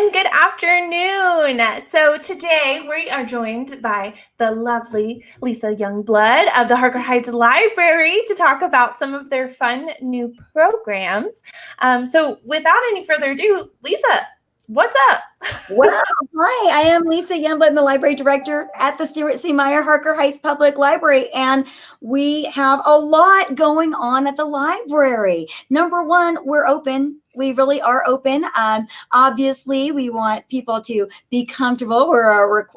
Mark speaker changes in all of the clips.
Speaker 1: everyone. Good afternoon. So today we are joined by the lovely Lisa Youngblood of the Harker Heights Library to talk about some of their fun new programs. So without any further ado, Lisa, what's up?
Speaker 2: Well, hi, I am Lisa Youngblood, I'm the library director at the Stuart C. Meyer Harker Heights Public Library, and we have a lot going on at the library. Number one, we're open. We really are open. Obviously, we want people to be comfortable.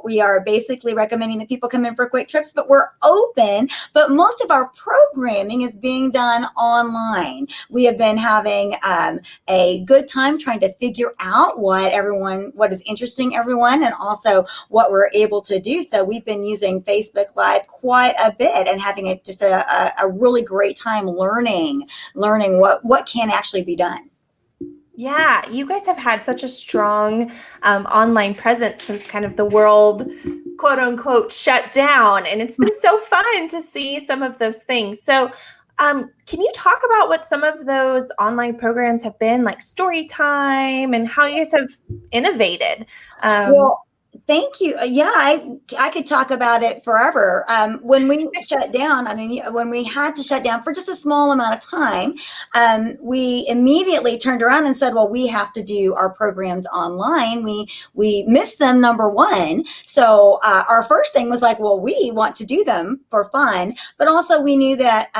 Speaker 2: We are basically recommending that people come in for quick trips, but we're open. But most of our programming is being done online. We have been having a good time trying to figure out what is interesting everyone, and also what we're able to do. So we've been using Facebook Live quite a bit and having a really great time learning what can actually be done.
Speaker 1: Yeah, you guys have had such a strong online presence since kind of the world, quote unquote, shut down. And it's been so fun to see some of those things. So can you talk about what some of those online programs have been, like story time, and how you guys have innovated?
Speaker 2: Well, thank you. Yeah, I could talk about it forever. When we shut down, when we had to shut down for just a small amount of time, we immediately turned around and said, well, we have to do our programs online. We missed them, number one. So our first thing was like, well, we want to do them for fun, but also we knew that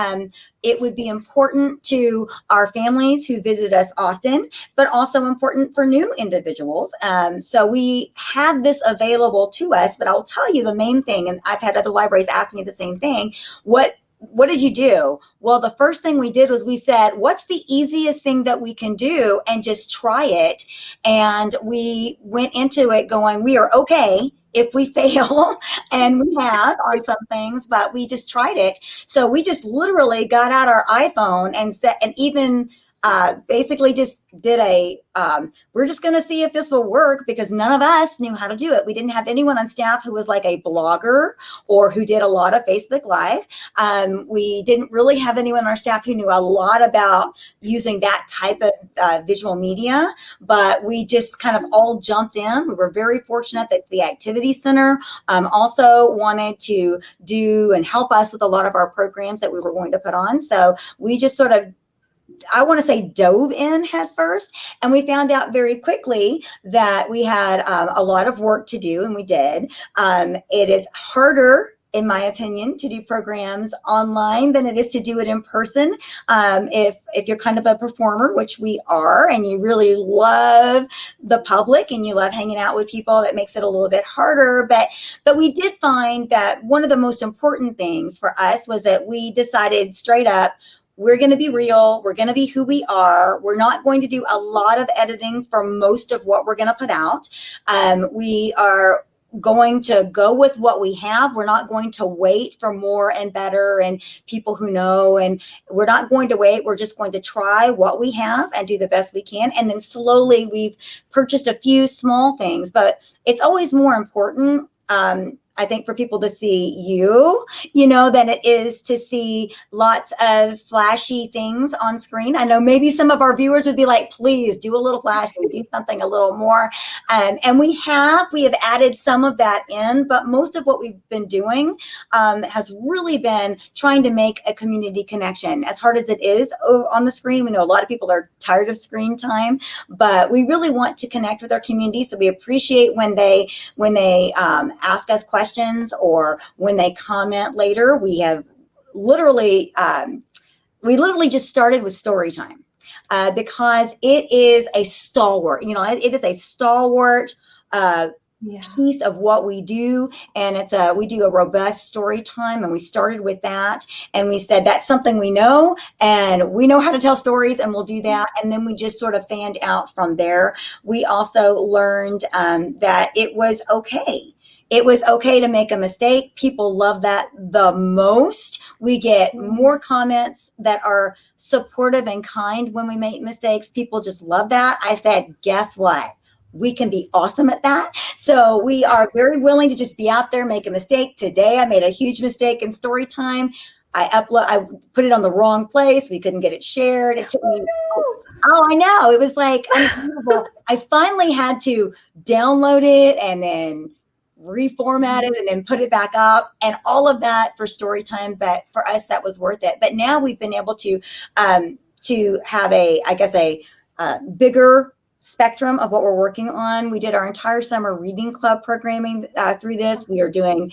Speaker 2: it would be important to our families who visit us often, but also important for new individuals. So we had this available to us, but I'll tell you the main thing, and I've had other libraries ask me the same thing, what did you do? Well, the first thing we did was we said, what's the easiest thing that we can do, and just try it. And we went into it going, we are okay if we fail, and we have on some things, but we just tried it. So we just literally got out our iPhone and set, and even basically just did we're just going to see if this will work, because none of us knew how to do it. We didn't have anyone on staff who was like a blogger or who did a lot of Facebook Live. We didn't really have anyone on our staff who knew a lot about using that type of visual media, but we just kind of all jumped in. We were very fortunate that the Activity Center also wanted to do and help us with a lot of our programs that we were going to put on. So we just sort of, I want to say, dove in head first, and we found out very quickly that we had a lot of work to do, and we did. It is harder, in my opinion, to do programs online than it is to do it in person. If you're kind of a performer, which we are, and you really love the public and you love hanging out with people, that makes it a little bit harder. But we did find that one of the most important things for us was that we decided straight up, we're going to be real. We're going to be who we are. We're not going to do a lot of editing for most of what we're going to put out. We are going to go with what we have. We're not going to wait for more and better and people who know, and we're not going to wait. We're just going to try what we have and do the best we can. And then slowly we've purchased a few small things, but it's always more important, I think, for people to see you, than it is to see lots of flashy things on screen. I know maybe some of our viewers would be like, please do a little flash and do something a little more. And we have added some of that in, but most of what we've been doing has really been trying to make a community connection. As hard as it is on the screen, we know a lot of people are tired of screen time, but we really want to connect with our community. So we appreciate when they ask us questions, or when they comment later. We have literally just started with story time because it is a stalwart. It is a stalwart piece of what we do, and we do a robust story time, and we started with that, and we said that's something we know, and we know how to tell stories, and we'll do that. And then we just sort of fanned out from there. We also learned that it was okay. It was okay to make a mistake. People love that the most. We get more comments that are supportive and kind when we make mistakes. People just love that. I said, guess what? We can be awesome at that. So we are very willing to just be out there, make a mistake. Today, I made a huge mistake in story time. I put it on the wrong place. We couldn't get it shared. It took me Oh, I know. It was like unbelievable. I finally had to download it and then reformat it and then put it back up and all of that for story time. But for us, that was worth it. But now we've been able to have I guess, bigger spectrum of what we're working on. We did our entire summer reading club programming through this. We're doing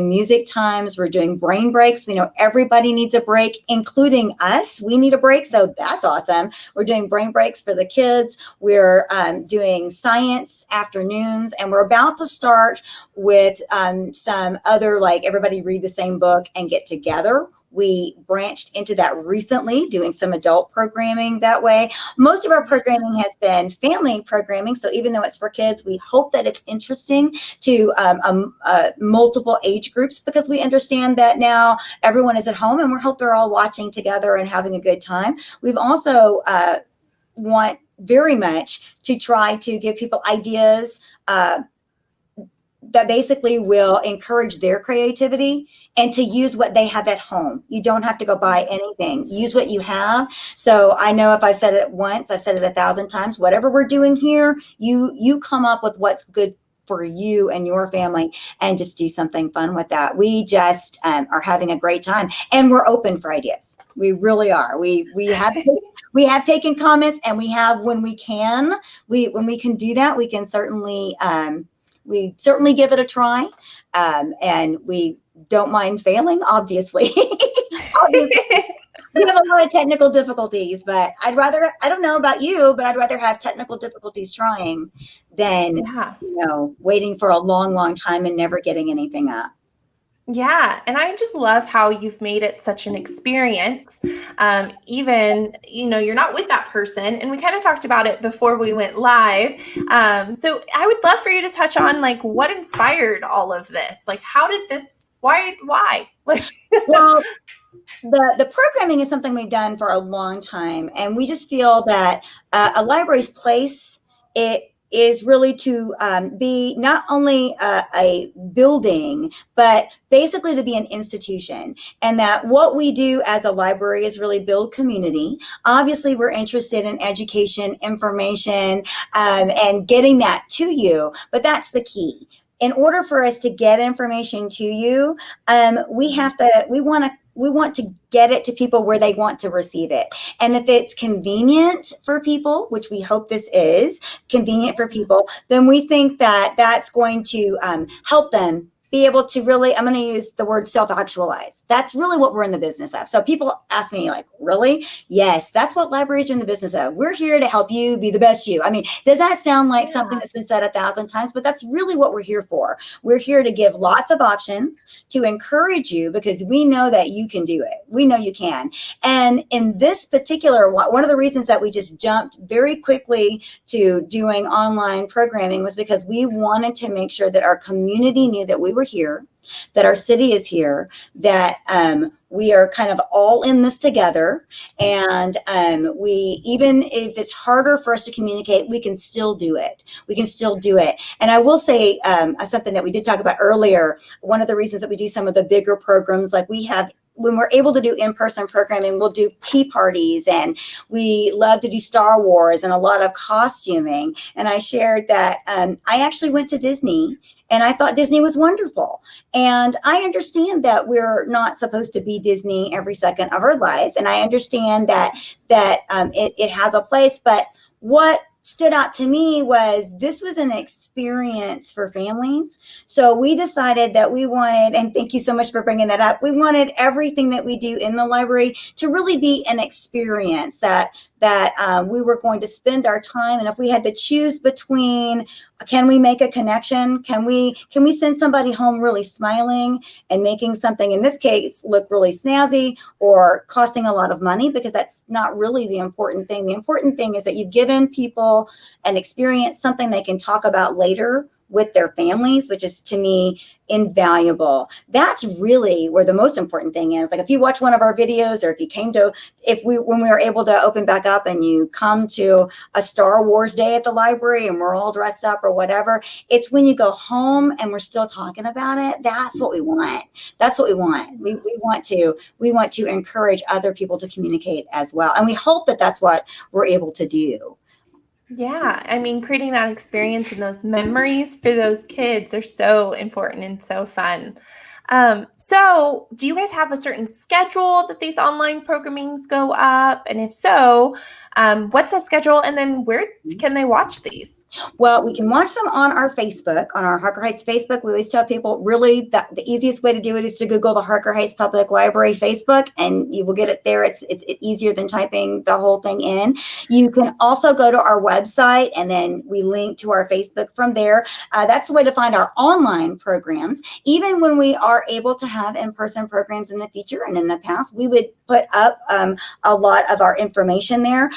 Speaker 2: music times. We're doing brain breaks. We know everybody needs a break, including us. We need a break, so that's awesome. We're doing brain breaks for the kids. We're doing science afternoons, and we're about to start with some other, like, everybody read the same book and get together. We branched into that recently, doing some adult programming that way. Most of our programming has been family programming. So even though it's for kids, we hope that it's interesting to multiple age groups, because we understand that now everyone is at home and we hope they're all watching together and having a good time. We've also want very much to try to give people ideas that basically will encourage their creativity and to use what they have at home. You don't have to go buy anything. Use what you have. So I know if I said it once, I've said it 1,000 times, whatever we're doing here, you come up with what's good for you and your family and just do something fun with that. We just are having a great time, and we're open for ideas. We really are. We have taken comments, and we have, when we can do that, we can certainly give it a try, and we don't mind failing, obviously. We have a lot of technical difficulties, but I don't know about you, but I'd rather have technical difficulties trying than waiting for a long, long time and never getting anything up.
Speaker 1: Yeah, and I just love how you've made it such an experience. Even, you're not with that person, and we kind of talked about it before we went live. So I would love for you to touch on, like, what inspired all of this? Like, how did this, why?
Speaker 2: Well, the programming is something we've done for a long time, and we just feel that a library's place, it is really to be not only a building, but basically to be an institution. And that what we do as a library is really build community. Obviously, we're interested in education, information, and getting that to you, but that's the key. In order for us to get information to you, we want to get it to people where they want to receive it. And if it's convenient for people, which we hope this is convenient for people, then we think that that's going to help them be able to really, I'm going to use the word self-actualize. That's really what we're in the business of. So people ask me, like, really? Yes, that's what libraries are in the business of. We're here to help you be the best you. I mean, does that sound like something that's been said 1,000 times? But that's really what we're here for. We're here to give lots of options to encourage you, because we know that you can do it. We know you can. And in this particular one of the reasons that we just jumped very quickly to doing online programming was because we wanted to make sure that our community knew that we were here, that our city is here, that we are kind of all in this together. And we, even if it's harder for us to communicate, we can still do it. We can still do it. And I will say something that we did talk about earlier. One of the reasons that we do some of the bigger programs, like we have, when we're able to do in-person programming, we'll do tea parties, and we love to do Star Wars and a lot of costuming. And I shared that I actually went to Disney, and I thought Disney was wonderful. And I understand that we're not supposed to be Disney every second of our life. And I understand that it has a place. But what stood out to me was this was an experience for families. So we decided that we wanted, and thank you so much for bringing that up, we wanted everything that we do in the library to really be an experience that we were going to spend our time. And if we had to choose between, can we make a connection? Can we send somebody home really smiling and making something, in this case, look really snazzy, or costing a lot of money? Because that's not really the important thing. The important thing is that you've given people an experience, something they can talk about later with their families, which is to me invaluable. That's really where the most important thing is. Like if you watch one of our videos, or if you came to, when we were able to open back up and you come to a Star Wars day at the library and we're all dressed up or whatever, it's when you go home and we're still talking about it. That's what we want. That's what we want. We want to encourage other people to communicate as well. And we hope that that's what we're able to do.
Speaker 1: Yeah, I mean, creating that experience and those memories for those kids are so important and so fun. So do you guys have a certain schedule that these online programmings go up? And if so, what's that schedule? And then where can they watch these?
Speaker 2: Well, we can watch them on our Facebook, on our Harker Heights Facebook. We always tell people really that the easiest way to do it is to Google the Harker Heights Public Library Facebook, and you will get it there. It's easier than typing the whole thing in. You can also go to our website, and then we link to our Facebook from there. That's the way to find our online programs. Even when we are able to have in-person programs in the future and in the past, we would put up a lot of our information there.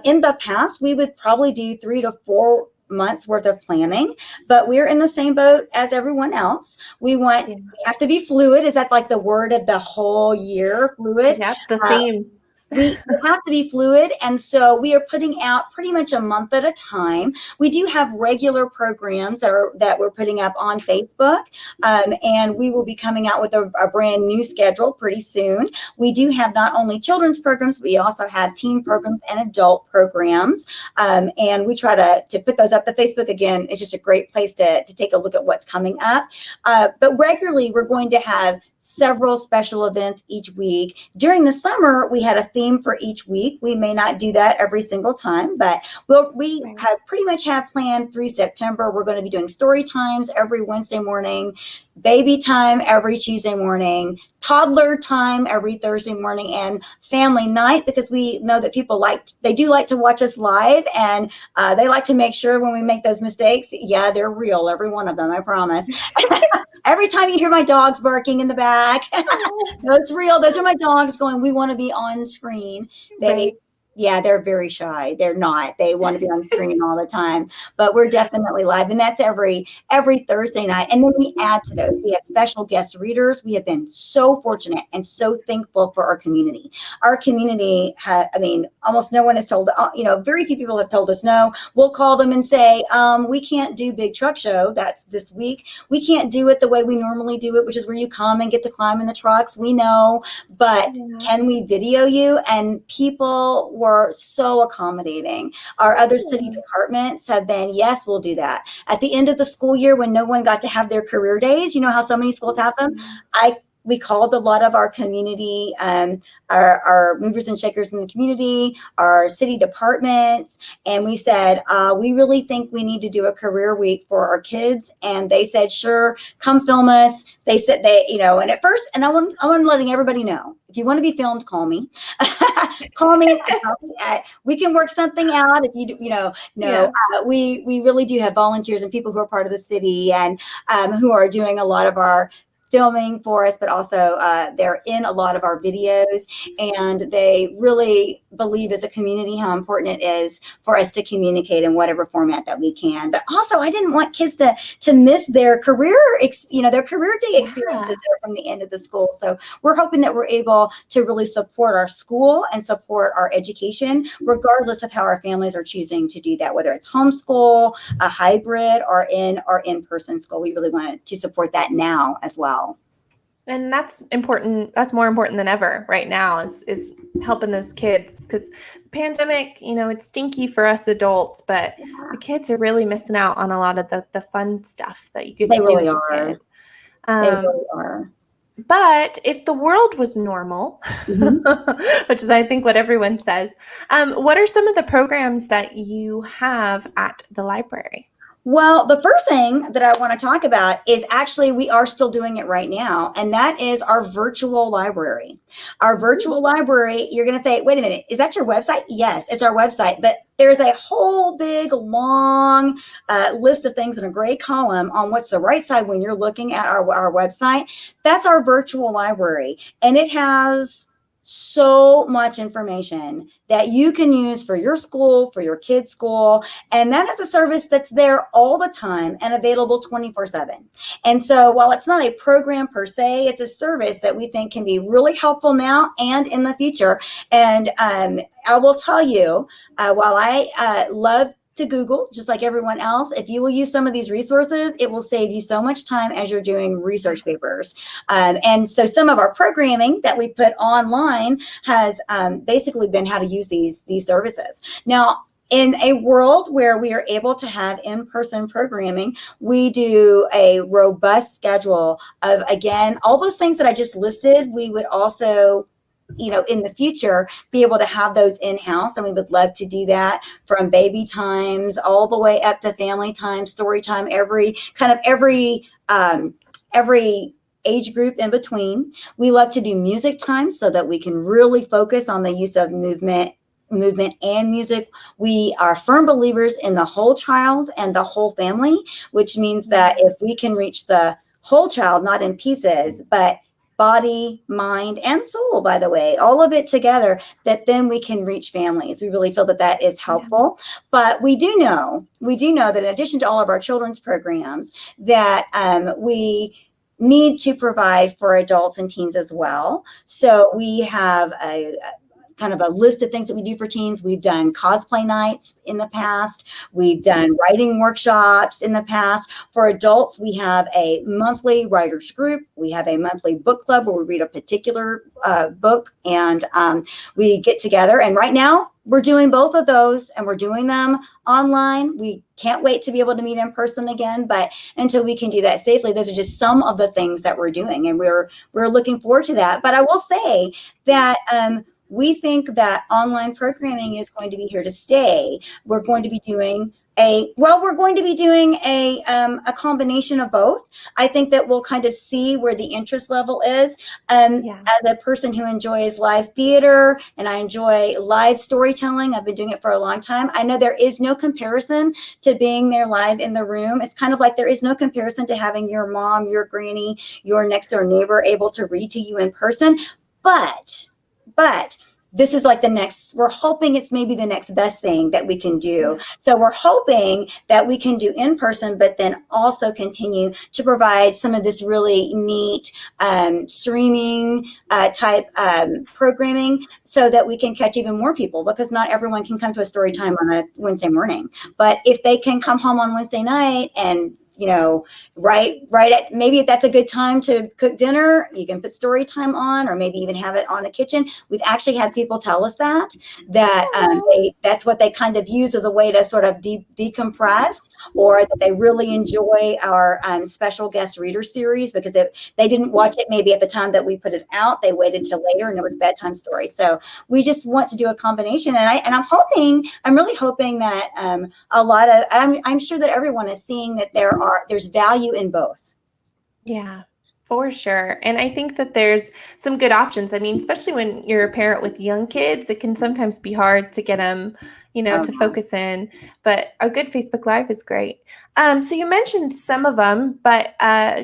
Speaker 2: In the past, we would probably do 3 to 4 months worth of planning, but we're in the same boat as everyone else. We have to be fluid. Is that like the word of the whole year? Fluid.
Speaker 1: Yep, the theme.
Speaker 2: We have to be fluid, and so we are putting out pretty much a month at a time. We do have regular programs that we're putting up on Facebook, and we will be coming out with a brand new schedule pretty soon. We do have not only children's programs, we also have teen programs and adult programs, and we try to put those up. The Facebook, again, is just a great place to take a look at what's coming up. But regularly, we're going to have several special events each week. During the summer, we had a theme for each week. We may not do that every single time, but we have pretty much have planned through September. We're going to be doing story times every Wednesday morning, baby time every Tuesday morning, toddler time every Thursday morning, and family night, because we know that people they do like to watch us live, and they like to make sure when we make those mistakes, yeah, they're real, every one of them, I promise. Every time you hear my dogs barking in the back, that's real. Those are my dogs going, we want to be on screen. Yeah, they're very shy. They're not. They want to be on screen all the time. But we're definitely live, and that's every Thursday night. And then we add to those. We have special guest readers. We have been so fortunate and so thankful for our community. Our community, almost no one has told, very few people have told us no. We'll call them and say, we can't do Big Truck Show. That's this week. We can't do it the way we normally do it, which is where you come and get to climb in the trucks. We know, but can we video you? And people were so accommodating. Our other city departments have been, yes, we'll do that. At the end of the school year, when no one got to have their career days, you know how so many schools have them? We called a lot of our community, our movers and shakers in the community, our city departments, and we said, we really think we need to do a career week for our kids. And they said, sure, come film us. They said and at first, and I'm letting everybody know, if you want to be filmed, call me. Call me. We can work something out. If we really do have volunteers and people who are part of the city and who are doing a lot of our filming for us, but also they're in a lot of our videos, and they really believe as a community how important it is for us to communicate in whatever format that we can. But also, I didn't want kids to miss their career, their career day experiences from the end of the school. So we're hoping that we're able to really support our school and support our education, regardless of how our families are choosing to do that, whether it's homeschool, a hybrid, or in-person school. We really want to support that now as well.
Speaker 1: And that's important. That's more important than ever right now is helping those kids, because the pandemic, it's stinky for us adults, but the kids are really missing out on a lot of the fun stuff that you get to do as a kid.
Speaker 2: They really are.
Speaker 1: But if the world was normal, which is, I think, what everyone says, what are some of the programs that you have at the library?
Speaker 2: Well, the first thing that I want to talk about is actually we are still doing it right now, and that is our virtual library. Our virtual library, you're going to say, wait a minute, is that your website? Yes, it's our website, but there's a whole big, long list of things in a gray column on what's the right side when you're looking at our website. That's our virtual library, and it has so much information that you can use for your school, for your kids' school. And that is a service that's there all the time and available 24/7. And so while it's not a program per se, it's a service that we think can be really helpful now and in the future. And I will tell you, while I love to Google, just like everyone else, if you will use some of these resources, it will save you so much time as you're doing research papers. And so some of our programming that we put online has basically been how to use these services. Now, in a world where we are able to have in-person programming, we do a robust schedule of, again, all those things that I just listed. We would also, in the future, be able to have those in-house, and we would love to do that, from baby times all the way up to family time, story time, every age group in between. We love to do music time so that we can really focus on the use of movement and music. We are firm believers in the whole child and the whole family, which means that if we can reach the whole child, not in pieces, but body, mind, and soul, by the way, all of it together, that then we can reach families. We really feel that is helpful. Yeah. But we do know that in addition to all of our children's programs, that we need to provide for adults and teens as well. So we have a kind of a list of things that we do for teens. We've done cosplay nights in the past. We've done writing workshops in the past. For adults, we have a monthly writers group. We have a monthly book club where we read a particular book, and we get together. And right now, we're doing both of those, and we're doing them online. We can't wait to be able to meet in person again, but until we can do that safely, those are just some of the things that we're doing, and we're looking forward to that. But I will say that we think that online programming is going to be here to stay. We're going to be doing a combination of both. I think that we'll kind of see where the interest level is. As a person who enjoys live theater and I enjoy live storytelling, I've been doing it for a long time. I know there is no comparison to being there live in the room. It's kind of like there is no comparison to having your mom, your granny, your next door neighbor able to read to you in person. But this is like we're hoping it's maybe the next best thing that we can do. So we're hoping that we can do in person, but then also continue to provide some of this really neat streaming type programming so that we can catch even more people, because not everyone can come to a story time on a Wednesday morning. But if they can come home on Wednesday night and right at, maybe if that's a good time to cook dinner, you can put story time on, or maybe even have it on the kitchen. We've actually had people tell us that that's what they kind of use as a way to sort of decompress, or that they really enjoy our special guest reader series, because they didn't watch it maybe at the time that we put it out. They waited till later, and it was bedtime stories. So we just want to do a combination, and I'm really hoping that I'm sure that everyone is seeing that there's value in both.
Speaker 1: Yeah, for sure. And I think that there's some good options. I mean, especially when you're a parent with young kids, it can sometimes be hard to get them, to focus in. But a good Facebook Live is great. So you mentioned some of them, but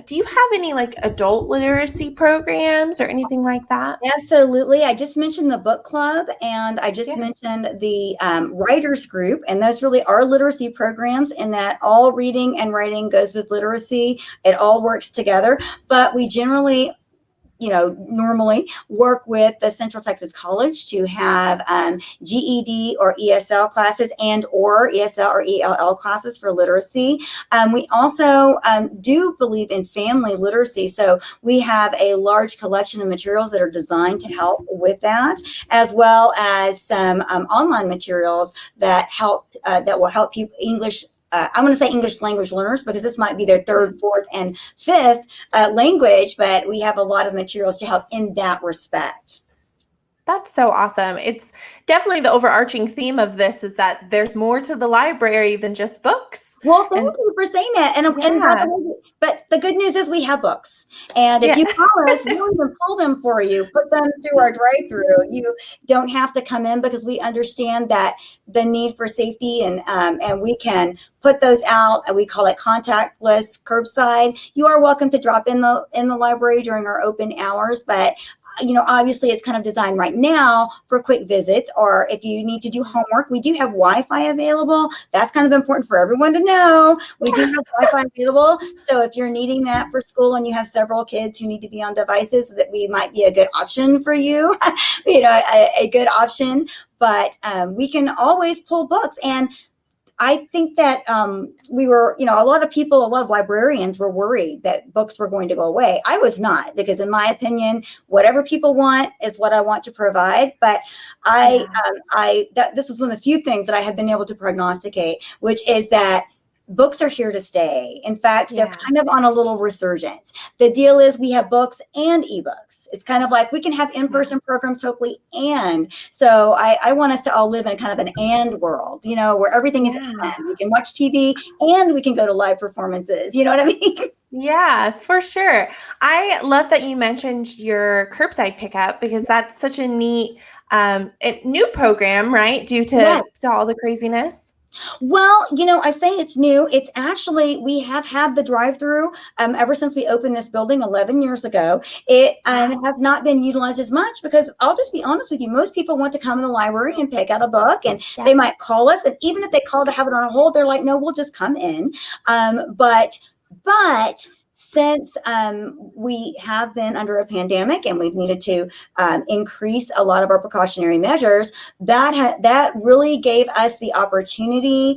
Speaker 1: do you have any like adult literacy programs or anything like that?
Speaker 2: Absolutely. I just mentioned the book club, and I just mentioned the writers group, and those really are literacy programs, in that all reading and writing goes with literacy. It all works together, but we generally normally work with the Central Texas College to have GED or ESL classes, and or ESL or ELL classes for literacy. We also do believe in family literacy. So we have a large collection of materials that are designed to help with that, as well as some online materials that will help people I'm going to say English language learners, because this might be their third, fourth, and fifth language, but we have a lot of materials to help in that respect.
Speaker 1: That's so awesome. It's definitely the overarching theme of this is that there's more to the library than just books.
Speaker 2: Well, thank you for saying that. And by the way, but the good news is we have books. And if you call us, we'll even pull them for you, put them through our drive-through. You don't have to come in, because we understand that the need for safety, and we can put those out, and we call it contactless curbside. You are welcome to drop in the library during our open hours, but obviously it's kind of designed right now for quick visits, or if you need to do homework, we do have Wi-Fi available. That's kind of important for everyone to know. We do have Wi-Fi available. So if you're needing that for school and you have several kids who need to be on devices, that we might be a good option for you, a good option. But we can always pull books. And I think that we were, a lot of librarians were worried that books were going to go away. I was not, because in my opinion, whatever people want is what I want to provide. But this is one of the few things that I have been able to prognosticate, which is that books are here to stay. In fact, they're kind of on a little resurgence. The deal is we have books and ebooks. It's kind of like we can have in-person programs, hopefully, and so I want us to all live in kind of an and world, where everything is and. We can watch TV and we can go to live performances. You know what I mean?
Speaker 1: Yeah, for sure. I love that you mentioned your curbside pickup, because that's such a neat new program, right? Due to all the craziness.
Speaker 2: Well, I say it's new. It's actually, we have had the drive-through ever since we opened this building 11 years ago. It has not been utilized as much because I'll just be honest with you. Most people want to come in the library and pick out a book, and they might call us. And even if they call to have it on hold, they're like, no, we'll just come in. But since we have been under a pandemic and we've needed to increase a lot of our precautionary measures, that really gave us the opportunity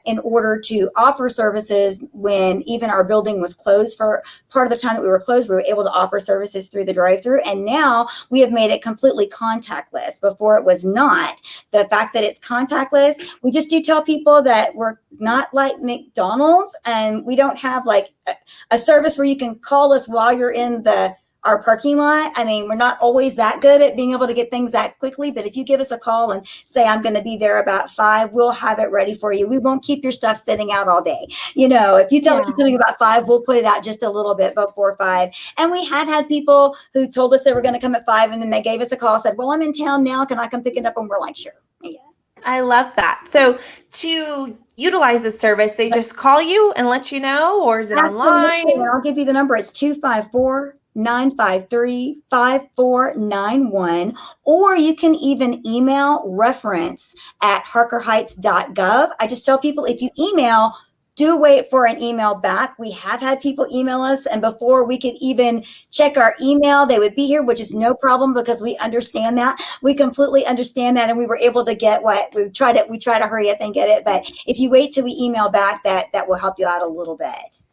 Speaker 2: in order to offer services when even our building was closed. For part of the time that we were closed, we were able to offer services through the drive-through, and now we have made it completely contactless. Before it was not. The fact that it's contactless, we just do tell people that we're not like McDonald's, and we don't have like a service where you can call us while you're in our parking lot. I mean, we're not always that good at being able to get things that quickly, but if you give us a call and say, I'm going to be there about 5, we'll have it ready for you. We won't keep your stuff sitting out all day. If you tell us you're coming about 5, we'll put it out just a little bit before 5. And we have had people who told us they were going to come at 5, and then they gave us a call, said, well, I'm in town now. Can I come pick it up? And we're like, sure. Yeah.
Speaker 1: I love that. So to utilize the service, they just call you and let you know, or is it online?
Speaker 2: I'll give you the number. It's 254-953-5491, or you can even email reference@harkerheights.gov. I just tell people, if you email, do wait for an email back. We have had people email us, and before we could even check our email, they would be here, which is no problem because we understand that. We completely understand that, and we were able to get what we try to hurry up and get it. But if you wait till we email back, that will help you out a little bit.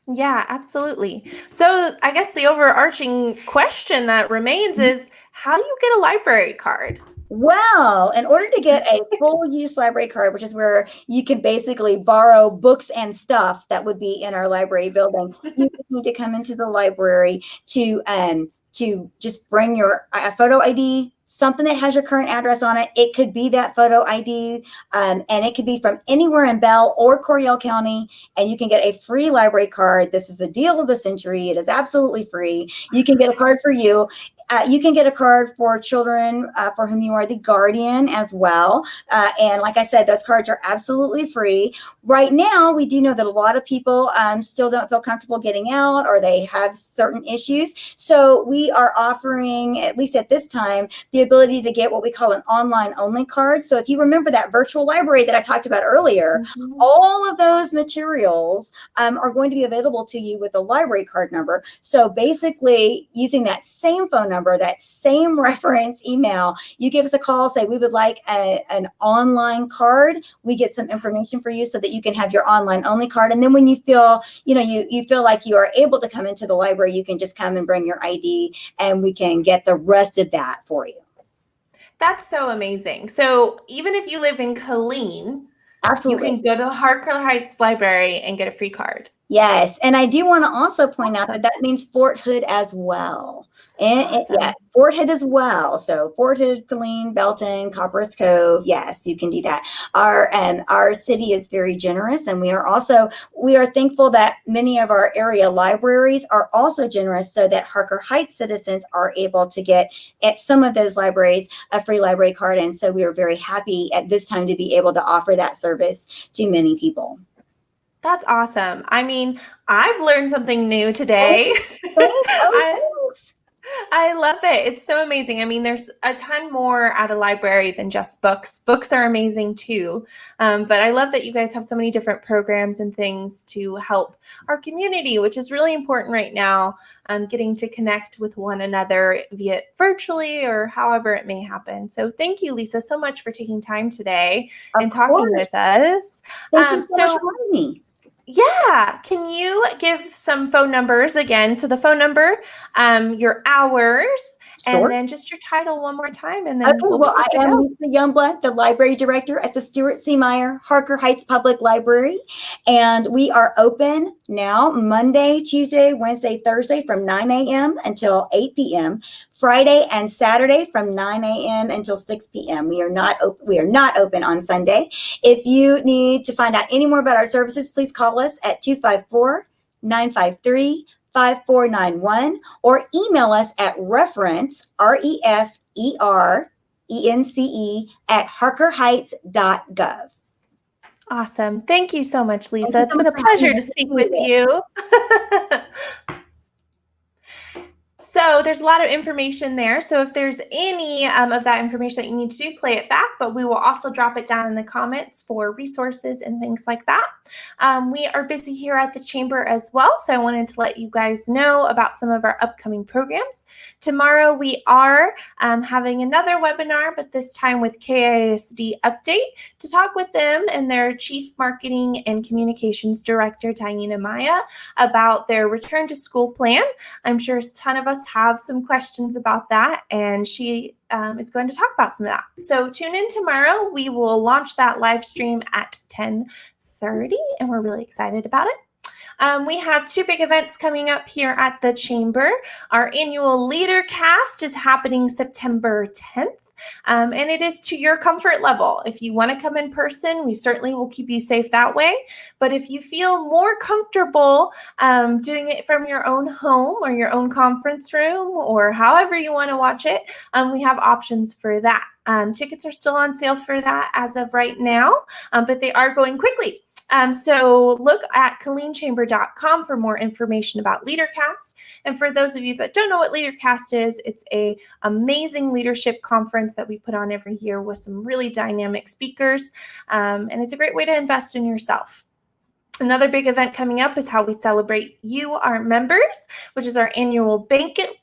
Speaker 1: Yeah, absolutely. So I guess the overarching question that remains is, how do you get a library card?
Speaker 2: Well, in order to get a full use library card, which is where you can basically borrow books and stuff that would be in our library building, you need to come into the library to just bring your photo ID, something that has your current address on it. It could be that photo ID, and it could be from anywhere in Bell or Coryell County, and you can get a free library card. This is the deal of the century. It is absolutely free. You can get a card for you. You can get a card for children for whom you are the guardian as well. And like I said, those cards are absolutely free. Right now, we do know that a lot of people still don't feel comfortable getting out, or they have certain issues. So we are offering, at least at this time, the ability to get what we call an online only card. So if you remember that virtual library that I talked about earlier, all of those materials are going to be available to you with a library card number. So basically, using that same phone number, that same reference email, you give us a call, say we would like an online card. We get some information for you so that you can have your online only card. And then when you feel, you feel like you are able to come into the library, you can just come and bring your ID, and we can get the rest of that for you.
Speaker 1: That's so amazing. So even if you live in Killeen,
Speaker 2: absolutely,
Speaker 1: you can go to the Harker Heights Library and get a free card.
Speaker 2: Yes, and I do want to also point out that means Fort Hood as well. And Fort Hood as well. So Fort Hood, Killeen, Belton, Copperas Cove. Yes, you can do that. Our city is very generous, and we are thankful that many of our area libraries are also generous, so that Harker Heights citizens are able to get at some of those libraries a free library card. And so we are very happy at this time to be able to offer that service to many people.
Speaker 1: That's awesome. I mean, I've learned something new today. I love it. It's so amazing. I mean, there's a ton more at a library than just books. Books are amazing too. But I love that you guys have so many different programs and things to help our community, which is really important right now, getting to connect with one another via virtually or however it may happen. So thank you, Lisa, so much for taking time today
Speaker 2: Of
Speaker 1: and talking with
Speaker 2: course.
Speaker 1: us.
Speaker 2: Thank you so much
Speaker 1: So
Speaker 2: for having me.
Speaker 1: yeah, can you give some phone numbers again? So the phone number, your hours, and
Speaker 2: Sure.
Speaker 1: then just your title one more time, and
Speaker 2: Okay,
Speaker 1: then we'll be
Speaker 2: well,
Speaker 1: good to
Speaker 2: I am
Speaker 1: go.
Speaker 2: Lisa Youngblood, the library director at the Stuart C. Meyer Harker Heights Public Library. And we are open now Monday, Tuesday, Wednesday, Thursday from 9 a.m. until 8 p.m. Friday and Saturday from 9 a.m. until 6 p.m. We are not open on Sunday. If you need to find out any more about our services, please call us at 254-953-5491 or email us at reference, REFERENCE at harkerheights.gov.
Speaker 1: Awesome. Thank you so much,
Speaker 2: Thank
Speaker 1: Lisa.
Speaker 2: you
Speaker 1: It's
Speaker 2: so
Speaker 1: been
Speaker 2: much
Speaker 1: a
Speaker 2: for having
Speaker 1: pleasure
Speaker 2: me.
Speaker 1: to
Speaker 2: I
Speaker 1: speak with
Speaker 2: appreciate it.
Speaker 1: you. So there's a lot of information there. So if there's any of that information that you need to do, play it back, but we will also drop it down in the comments for resources and things like that. We are busy here at the Chamber as well, so I wanted to let you guys know about some of our upcoming programs. Tomorrow we are having another webinar, but this time with KISD Update to talk with them and their Chief Marketing and Communications Director, Taina Maya, about their return to school plan. I'm sure a ton of us have some questions about that, and she is going to talk about some of that. So tune in tomorrow. We will launch that live stream at 10:30, and we're really excited about it. We have two big events coming up here at the Chamber. Our annual Leader Cast is happening September 10th. And it is to your comfort level. If you want to come in person, we certainly will keep you safe that way. But if you feel more comfortable doing it from your own home or your own conference room or however you want to watch it, we have options for that. Tickets are still on sale for that as of right now, but they are going quickly. So look at KilleenChamber.com for more information about LeaderCast. And for those of you that don't know what LeaderCast is, it's an amazing leadership conference that we put on every year with some really dynamic speakers. And it's a great way to invest in yourself. Another big event coming up is how we celebrate you, our members, which is our annual banquet.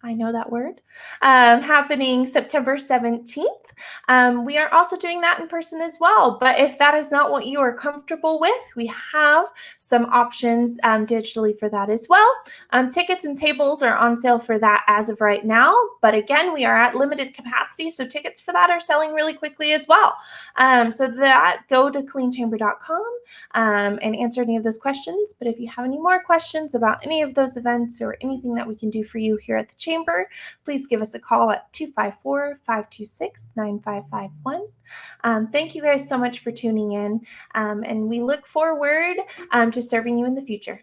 Speaker 1: I know that word, happening September 17th. We are also doing that in person as well. But if that is not what you are comfortable with, we have some options digitally for that as well. Tickets and tables are on sale for that as of right now. But again, we are at limited capacity, so tickets for that are selling really quickly as well. So that, go to KilleenChamber.com and answer any of those questions. But if you have any more questions about any of those events or anything that we can do for you here at the Chamber, please give us a call at 254-526-9551. Thank you guys so much for tuning in, and we look forward to serving you in the future.